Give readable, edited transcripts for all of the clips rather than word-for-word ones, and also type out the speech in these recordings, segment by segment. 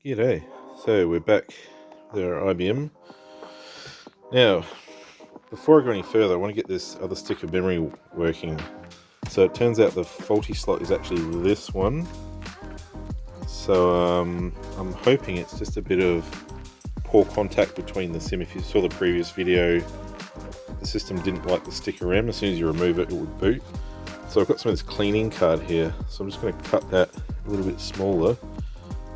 G'day. So we're back there at IBM. Now, before I go any further, I want to get this other stick of memory working. So it turns out the faulty slot is actually this one. So I'm hoping it's just a bit of poor contact between the SIM. If you saw the previous video, the system didn't like the sticker RAM. As soon as you remove it, it would boot. So I've got some of this cleaning card here. So I'm just going to cut that a little bit smaller,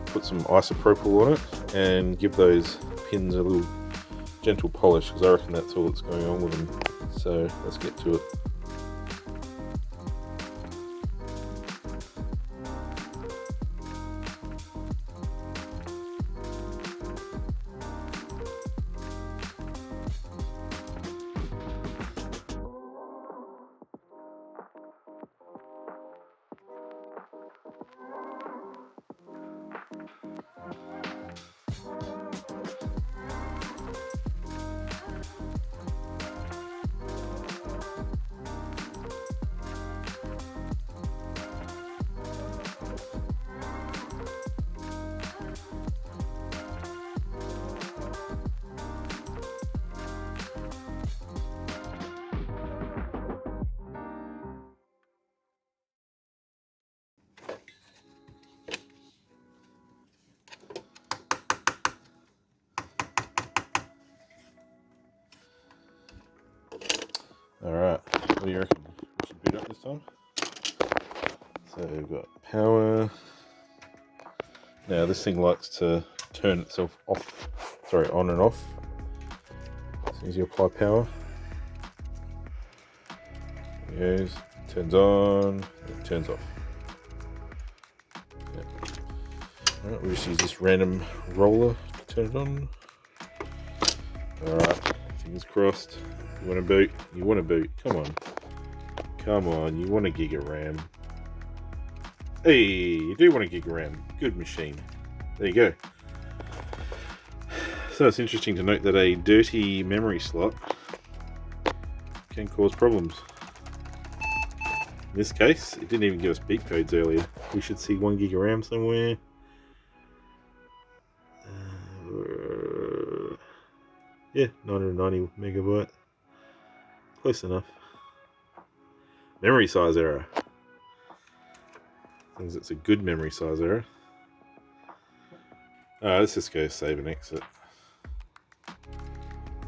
put some isopropyl on it, and give those pins a little gentle polish, because I reckon that's all that's going on with them. So let's get to it. Alright, what do you reckon? We should boot up this time? So we've got power. Now this thing likes to turn itself on and off as soon as you apply power. There it goes, turns on, it turns off. Yep. Alright, we'll just use this random roller to turn it on. Alright, fingers crossed. You want to boot? You want to boot? Come on. Come on, you want a gig of RAM. Hey, you do want a gig of RAM. Good machine. There you go. So it's interesting to note that a dirty memory slot can cause problems. In this case, it didn't even give us beep codes earlier. We should see 1 gig of RAM somewhere. Yeah, 990 megabyte. Close enough. Memory size error. As long as it's a good memory size error. Let's just go save and exit.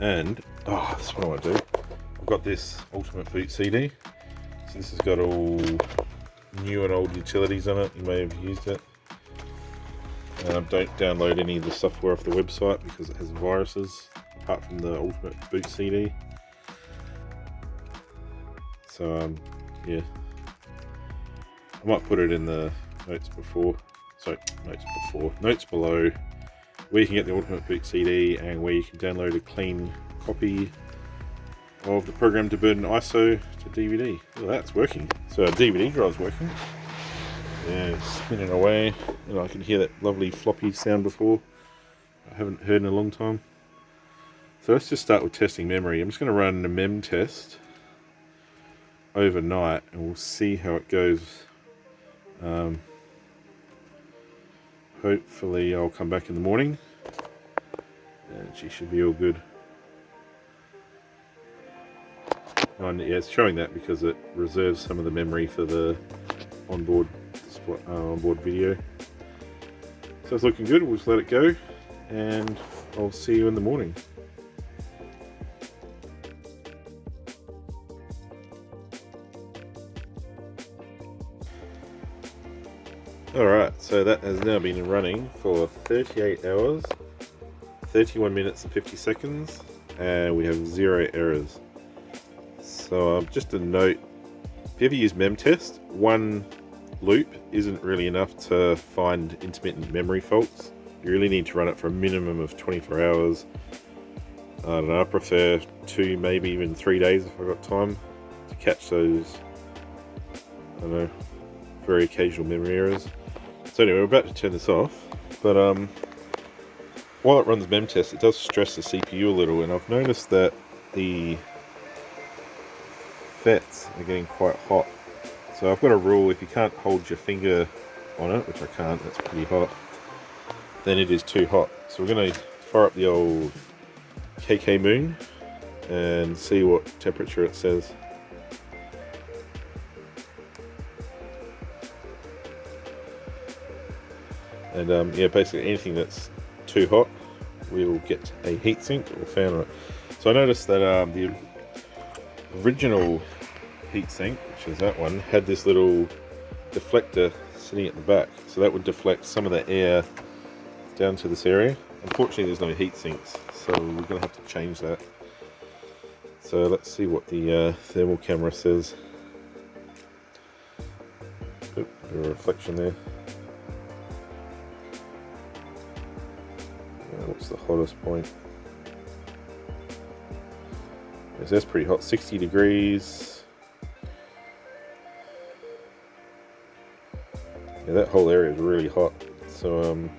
And, this is what I want to do. I've got this Ultimate Boot CD. So this has got all new and old utilities on it. You may have used it. Don't download any of the software off the website because it has viruses, apart from the Ultimate Boot CD. So, yeah. I might put it in the notes below, where you can get the Ultimate Boot CD and where you can download a clean copy of the program to burn ISO to DVD. Well, that's working. So our DVD drive's working. Yeah, it's spinning away, and I can hear that lovely floppy sound before. I haven't heard in a long time. So let's just start with testing memory. I'm just going to run a MemTest overnight, and we'll see how it goes. Hopefully I'll come back in the morning and she should be all good. And yeah, it's showing that because it reserves some of the memory for the onboard video. So it's looking good. We'll just let it go, and I'll see you in the morning. Alright, so that has now been running for 38 hours, 31 minutes and 50 seconds, and we have 0 errors. So just a note, if you ever use MemTest, 1 loop isn't really enough to find intermittent memory faults. You really need to run it for a minimum of 24 hours. I don't know, I prefer 2, maybe even 3 days if I've got time to catch those, I don't know, very occasional memory errors. So anyway, we're about to turn this off, but while it runs MemTest, it does stress the CPU a little, and I've noticed that the FETs are getting quite hot. So I've got a rule: if you can't hold your finger on it, which I can't, that's pretty hot, then it is too hot. So we're going to fire up the old KK Moon and see what temperature it says. And yeah, basically anything that's too hot, we'll get a heatsink or fan on it. So I noticed that the original heatsink, which is that one, had this little deflector sitting at the back. So that would deflect some of the air down to this area. Unfortunately, there's no heat sinks, so we're going to have to change that. So let's see what the thermal camera says. Oop, a reflection there. What's the hottest point? Yes, that's pretty hot, 60 degrees. Yeah, that whole area is really hot, so I'm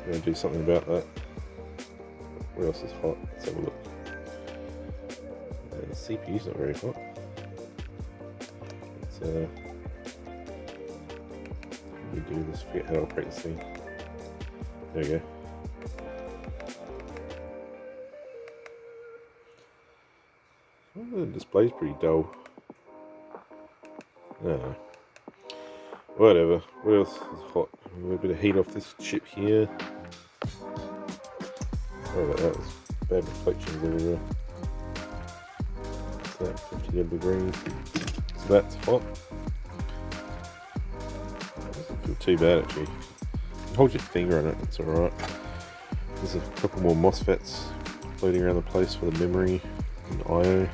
going to do something about that. What else is hot? Let's have a look. The CPU's not very hot. Let's we do this, forget how to operate this thing. There we go. Oh, the display's pretty dull. No. Whatever. What else is hot? A little bit of heat off this chip here. Sorry about that. There's bad reflections everywhere. What's that? 50 degrees. So that's hot. Doesn't feel too bad actually. You can hold your finger on it. It's alright. There's a couple more MOSFETs floating around the place for the memory and I/O.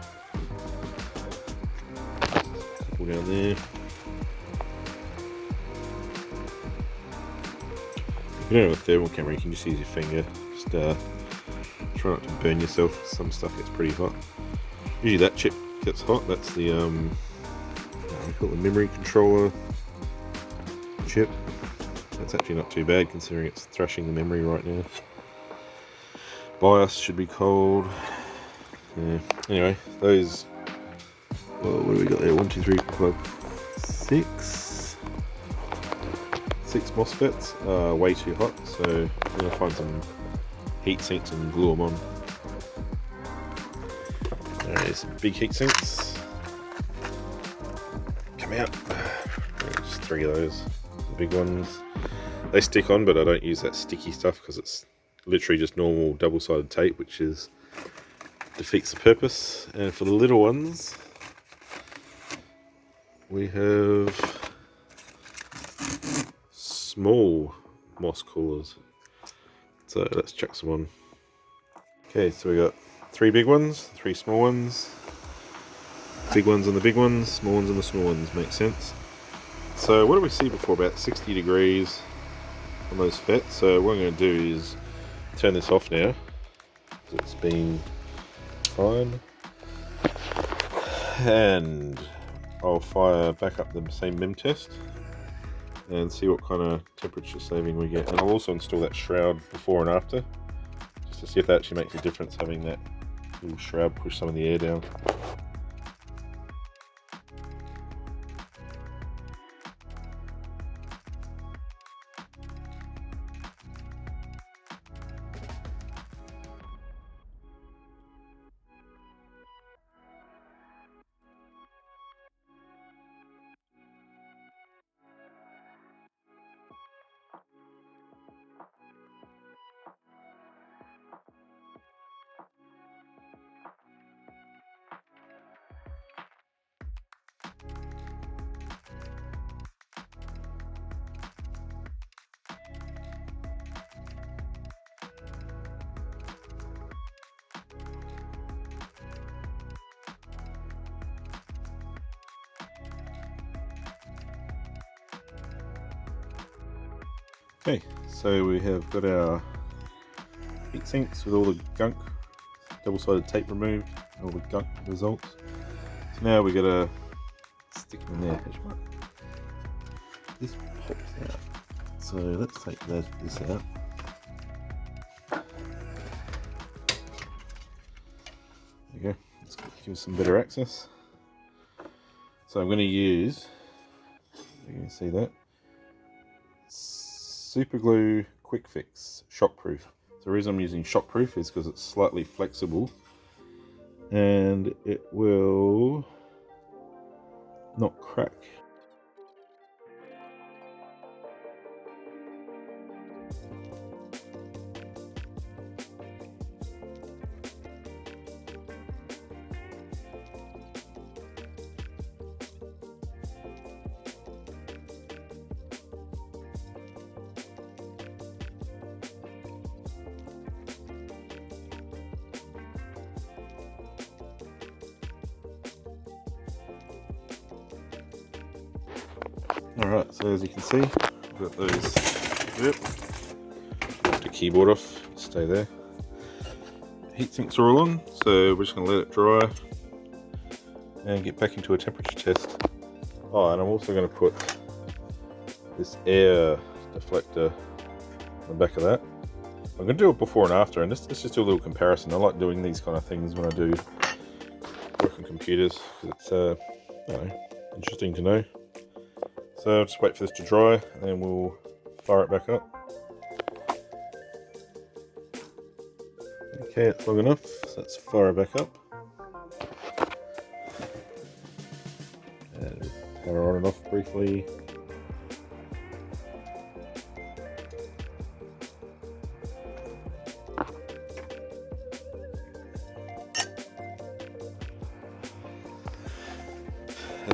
Couple down there. If you don't have a thermal camera, you can just use your finger. Just try not to burn yourself. Some stuff gets pretty hot. Usually that chip gets hot. That's the we call it the memory controller chip. That's actually not too bad considering it's thrashing the memory right now. BIOS should be cold. Yeah. Anyway, those. Well, what do we got there? 1, 2, 3, 4, 5, 6. 6 MOSFETs are way too hot, so I'm going to find some heat sinks and glue them on. There's some big heat sinks. Come out. Just 3 of those, the big ones. They stick on, but I don't use that sticky stuff because it's literally just normal double-sided tape, which defeats the purpose. And for the little ones, we have small MOS coolers. So let's chuck some on. Okay, so we got 3 big ones, 3 small ones. Big ones and the big ones, small ones and the small ones, makes sense. So what did we see before? About 60 degrees on those FET. So what I'm going to do is turn this off now. It's been fine. And I'll fire back up the same MemTest and see what kind of temperature saving we get. And I'll also install that shroud before and after, just to see if that actually makes a difference, having that little shroud push some of the air down. Okay, so we have got our heat sinks with all the gunk, double-sided tape removed, all the gunk results. So now we got to stick them in there. This pops out. So let's take this out. There you go. Let's give us some better access. So I'm going to use, you can see that, super glue quick fix, shockproof. So the reason I'm using shockproof is because it's slightly flexible and it will not crack. Alright, so as you can see, I've got those, the keyboard off, stay there. Heat sinks are all on, so we're just going to let it dry and get back into a temperature test. Oh, and I'm also going to put this air deflector on the back of that. I'm going to do it before and after, and let's just do a little comparison. I like doing these kind of things when I do work on computers, because it's interesting to know. So I'll just wait for this to dry and then we'll fire it back up. Okay, it's long enough, so let's fire it back up. And power on and off briefly.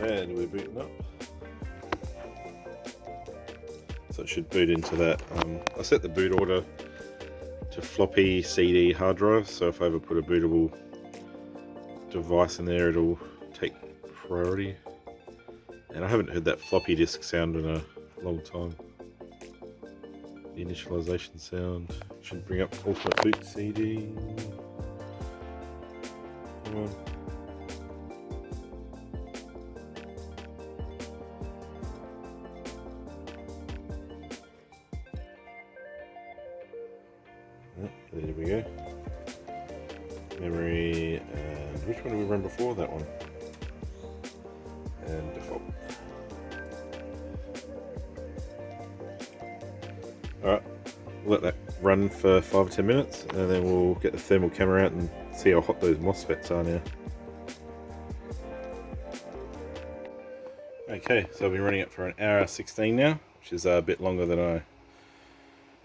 And we're booting up. So it should boot into that. I set the boot order to floppy CD hard drive, so if I ever put a bootable device in there, it'll take priority. And I haven't heard that floppy disk sound in a long time. The initialization sound should bring up Ultimate Boot CD. Come on. There we go. Memory, and which one did we run before? That one. And default. Alright, we'll let that run for 5 or 10 minutes and then we'll get the thermal camera out and see how hot those MOSFETs are now. Okay, so I've been running it for an hour 16 now, which is a bit longer than I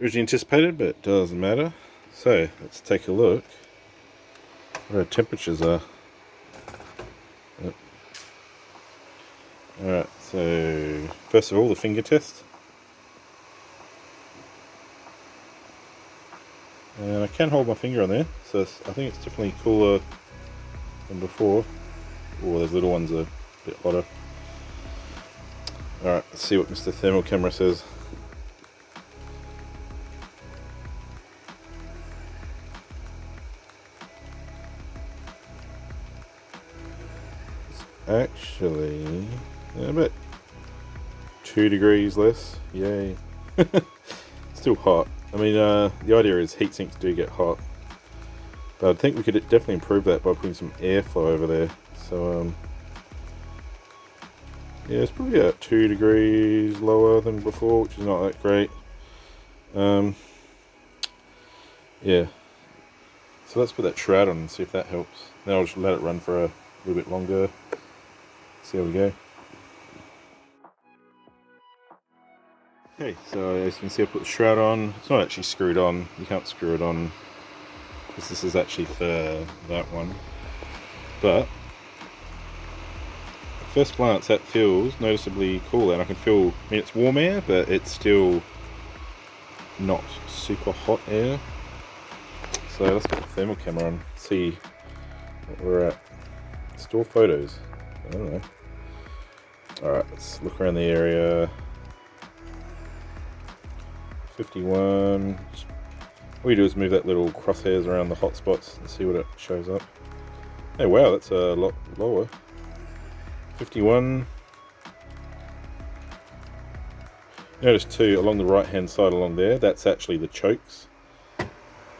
originally anticipated, but it doesn't matter. So let's take a look what our temperatures are. Yep. Alright, so first of all, the finger test. And I can hold my finger on there, so I think it's definitely cooler than before. Oh, those little ones are a bit hotter. Alright, let's see what Mr. Thermal Camera says. Actually, about 2 degrees less. Yay. Still hot. I mean, the idea is heat sinks do get hot, but I think we could definitely improve that by putting some airflow over there. So, yeah, it's probably about 2 degrees lower than before, which is not that great. Yeah. So let's put that shroud on and see if that helps. Then I'll just let it run for a little bit longer. See how we go. Okay, so as you can see, I put the shroud on. It's not actually screwed on. You can't screw it on because this is actually for that one. But at first glance, that feels noticeably cooler, and I can feel. I mean, it's warm air, but it's still not super hot air. So let's get the thermal camera on. See what we're at. Store photos. I don't know. Alright, let's look around the area. 51. All you do is move that little crosshairs around the hot spots and see what it shows up. Oh wow, that's a lot lower. 51. Notice too, along the right hand side along there, that's actually the chokes.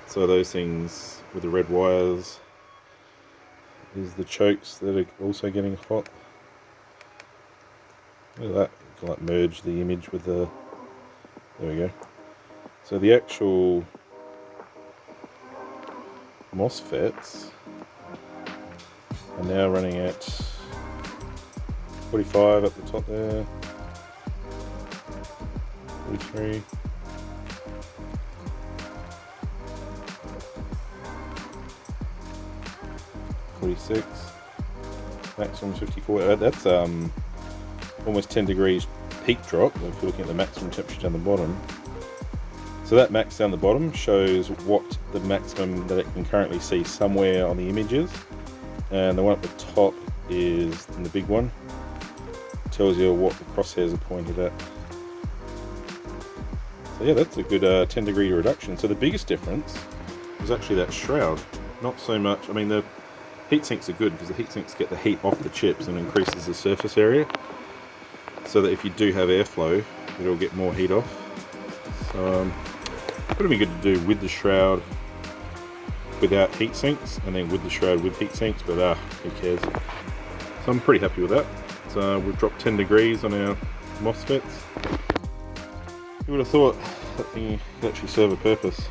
So those things with the red wires is the chokes that are also getting hot. Look at that, you can like merge the image with the, there we go. So the actual MOSFETs are now running at 45 at the top there, 43. Maximum 54. That's almost 10 degrees peak drop if you're looking at the maximum temperature down the bottom. So that max down the bottom shows what the maximum that it can currently see somewhere on the images, and the one at the top is, in the big one, tells you what the crosshairs are pointed at. So yeah, that's a good 10 degree reduction. So the biggest difference was actually that shroud. Not so much, I mean the heat sinks are good because the heat sinks get the heat off the chips and increases the surface area, so that if you do have airflow, it'll get more heat off. So it would be good to do with the shroud without heat sinks, and then with the shroud with heat sinks, but who cares. So I'm pretty happy with that. So we've dropped 10 degrees on our MOSFETs. You would have thought that thing could actually serve a purpose.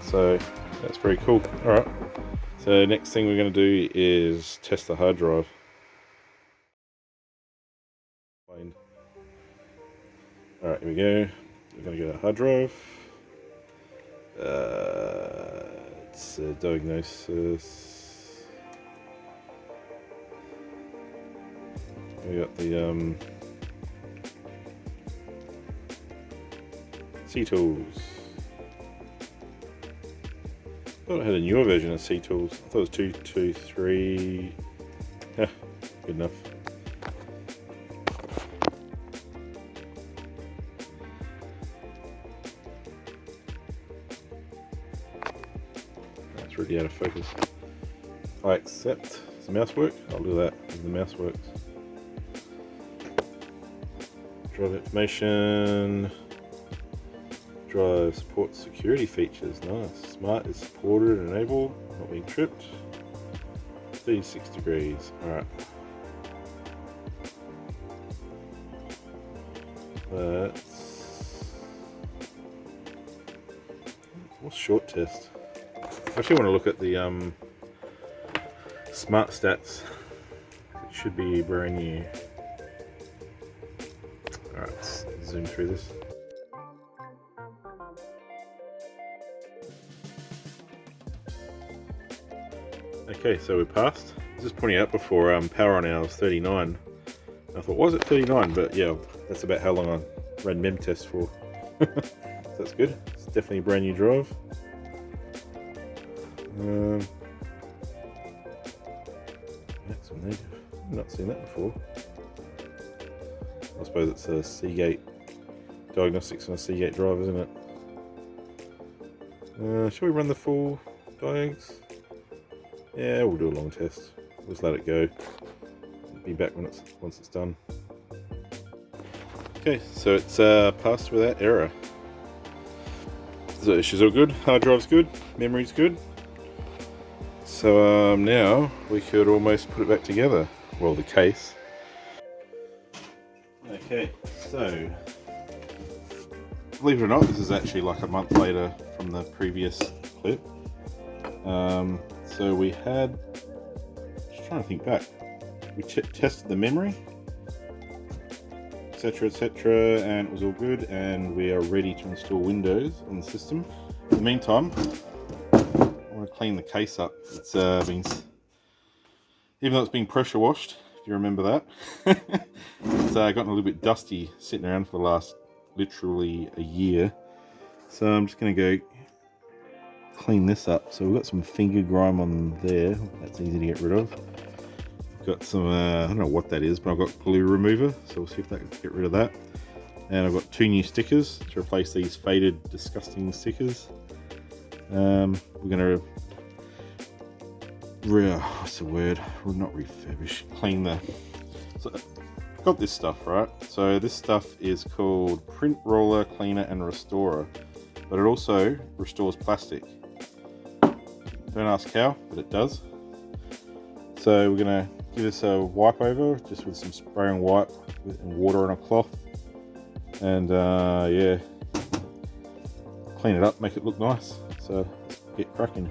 So that's very cool. Alright, so next thing we're going to do is test the hard drive. Alright, here we go. We're going to go to hard drive. It's a diagnosis. We got the C-Tools. I thought I had a newer version of C-Tools. I thought it was 223. Yeah, good enough. That's really out of focus. I accept. Does the mouse work? I'll do that if the mouse works. Drive information. Drive supports security features. Nice. Smart is supported and enabled. Not being tripped. 36 degrees. Alright. What's short test? I actually want to look at the smart stats. It should be brand new. Alright, let's zoom through this. Okay, so we passed. Just pointing out before, power on hours 39. I thought, was it 39? But yeah, that's about how long I ran MemTest for. So that's good. It's definitely a brand new drive. Maximum native. I've not seen that before. I suppose it's a Seagate diagnostics on a Seagate drive, isn't it? Shall we run the full diags? Yeah, we'll do a long test. We'll just let it go. Be back once it's done. Okay, so it's passed without error. So issues all good. Hard drive's good. Memory's good. So now we could almost put it back together. Well, the case. Okay, so believe it or not, this is actually like a month later from the previous clip. So we had, just trying to think back, we tested the memory, etc, and it was all good, and we are ready to install Windows on the system. In the meantime, I want to clean the case up. It's been, even though it's been pressure washed, if you remember that, it's gotten a little bit dusty sitting around for the last literally a year. So I'm just going to go clean this up. So we've got some finger grime on there. That's easy to get rid of. I've got some, I don't know what that is, but I've got glue remover. So we'll see if that can get rid of that. And I've got 2 new stickers to replace these faded, disgusting stickers. We're going to, what's the word? Well, not refurbish, clean the, so I've got this stuff, right? So this stuff is called Print Roller Cleaner and Restorer, but it also restores plastic. Don't ask how, but it does. So we're going to give this a wipe over, just with some spray and wipe and water on a cloth. And yeah, clean it up, make it look nice. So let's get cracking.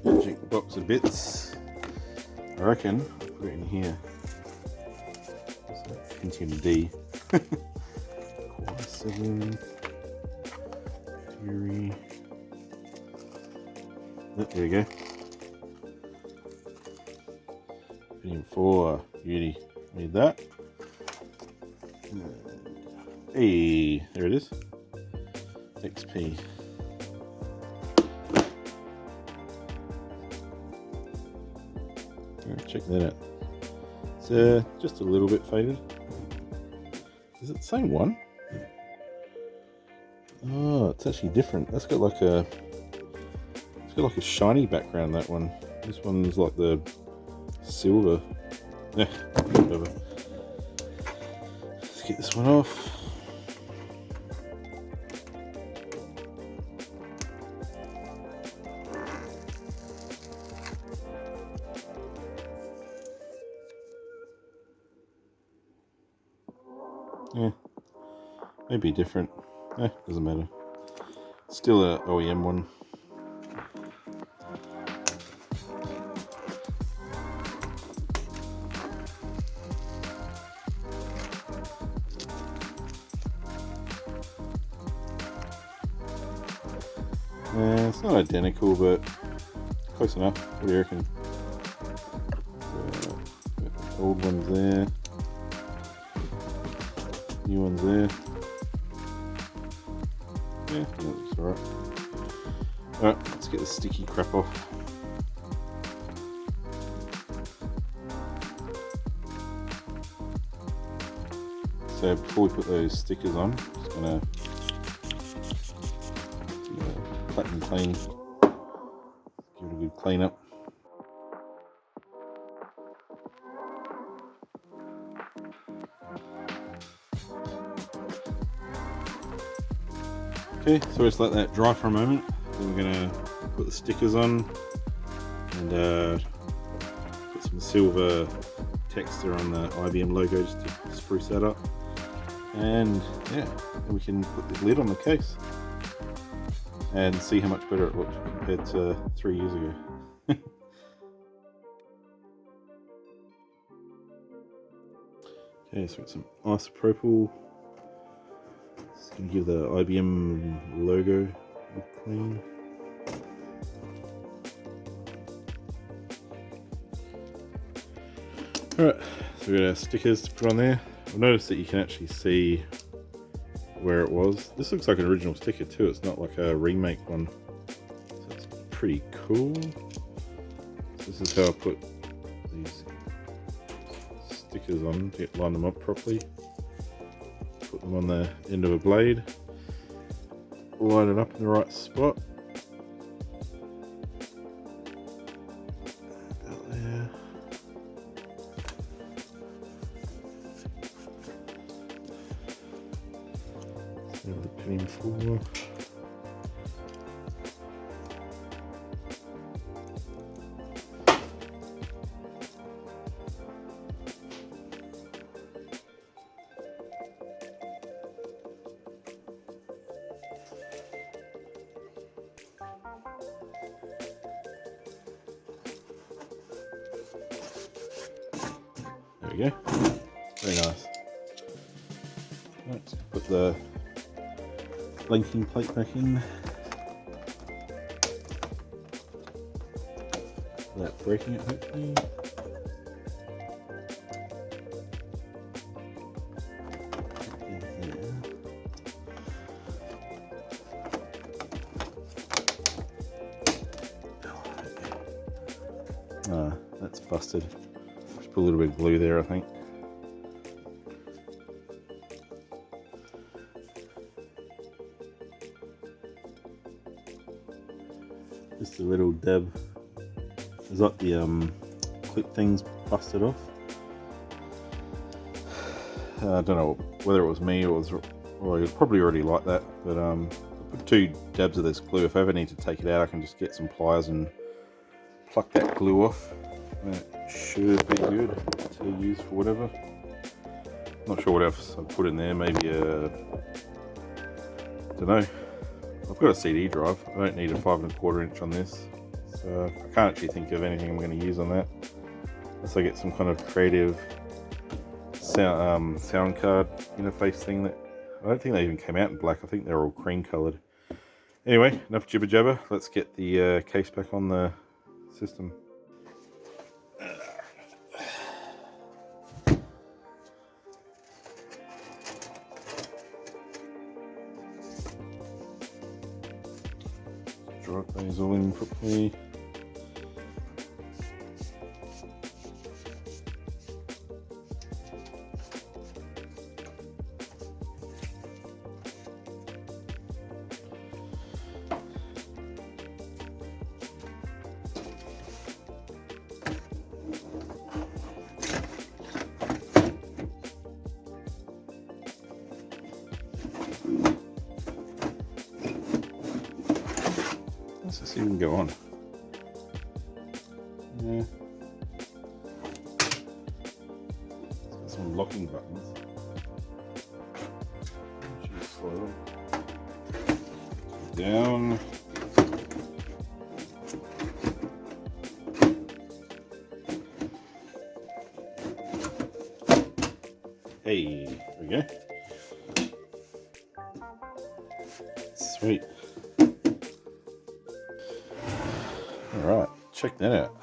Magic box of bits. I reckon I'll put it in here. Pentium D. Core 7. Fury. Oh, there we go. Pentium 4. Beauty. Need that. Hey, there it is. XP. Check that out. It's just a little bit faded. Is it the same one? Oh, it's actually different. That's got like a shiny background, that one. This one's like the silver. Yeah, whatever. Let's get this one off. Yeah, maybe different. Doesn't matter. Still a OEM one. It's not identical, but close enough. What do you reckon? Old one's there. New one's there. Yeah, that looks alright. Alright, let's get the sticky crap off. So before we put those stickers on, I'm just gonna platinum clean. Give it a good clean up. Okay, so just let that dry for a moment. Then we're going to put the stickers on and put some silver texture on the IBM logo just to spruce that up. And yeah, then we can put the lid on the case and see how much better it looked compared to 3 years ago. Okay, so we've got some isopropyl. Just going to give the IBM logo a clean. Alright, so we've got our stickers to put on there. I've noticed that you can actually see where it was. This looks like an original sticker too, it's not like a remake one. So it's pretty cool. So this is how I put these stickers on to line them up properly. Put them on the end of a blade, line it up in the right spot. About there. Over the Pentium 4. There we go. Very nice. Let's put the linking plate back in without breaking it, hopefully. Ah, that's busted. Just put a little bit of glue there, I think. Just a little dab. There's like the clip things busted off. I don't know whether it was me or well, it's probably already like that, but I put 2 dabs of this glue. If I ever need to take it out, I can just get some pliers and pluck that glue off. That should be good to use for whatever. Not sure what else I've put in there. Maybe don't know. I've got a CD drive. I don't need a 5 1/4 inch on this, so I can't actually think of anything I'm going to use on that unless I get some kind of creative sound card interface thing that I don't think they even came out in black. I think they're all cream coloured. Anyway, enough jibber jabber. Let's get the case back on the system. Drop these all in properly. Let's see if we can go on. Yeah. It's got some locking buttons. Slow. Down. Hey, there we go. Sweet. Alright, check that out.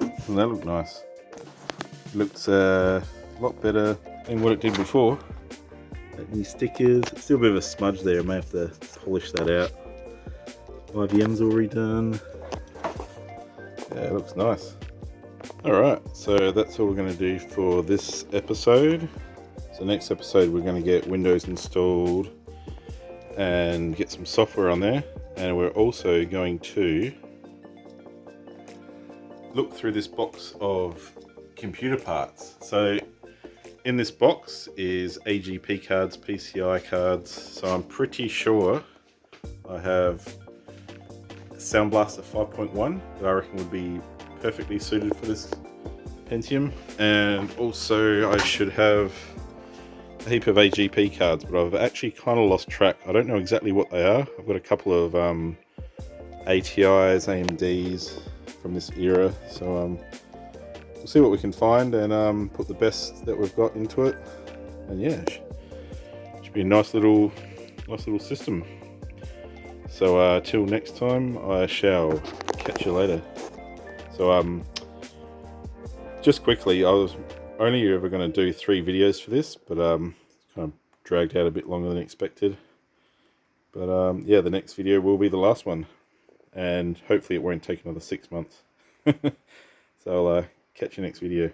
Doesn't that look nice? It looks a lot better than what it did before. Any stickers, still a bit of a smudge there, I may have to polish that out. IBM's already done. Yeah, it looks nice. Alright, so that's all we're going to do for this episode. So next episode we're going to get Windows installed and get some software on there, and we're also going to look through this box of computer parts. So in this box is AGP cards, PCI cards, so I'm pretty sure I have Sound Blaster 5.1 that I reckon would be perfectly suited for this Pentium, and also I should have a heap of AGP cards, but I've actually kind of lost track. I don't know exactly what they are. I've got a couple of ATIs, AMDs from this era, so we'll see what we can find and put the best that we've got into it, and yeah, should be a nice little system. So till next time, I shall catch you later. So just quickly, I was only ever going to do 3 videos for this, but kind of dragged out a bit longer than expected. But yeah, the next video will be the last one, and hopefully it won't take another 6 months. So I'll catch you next video.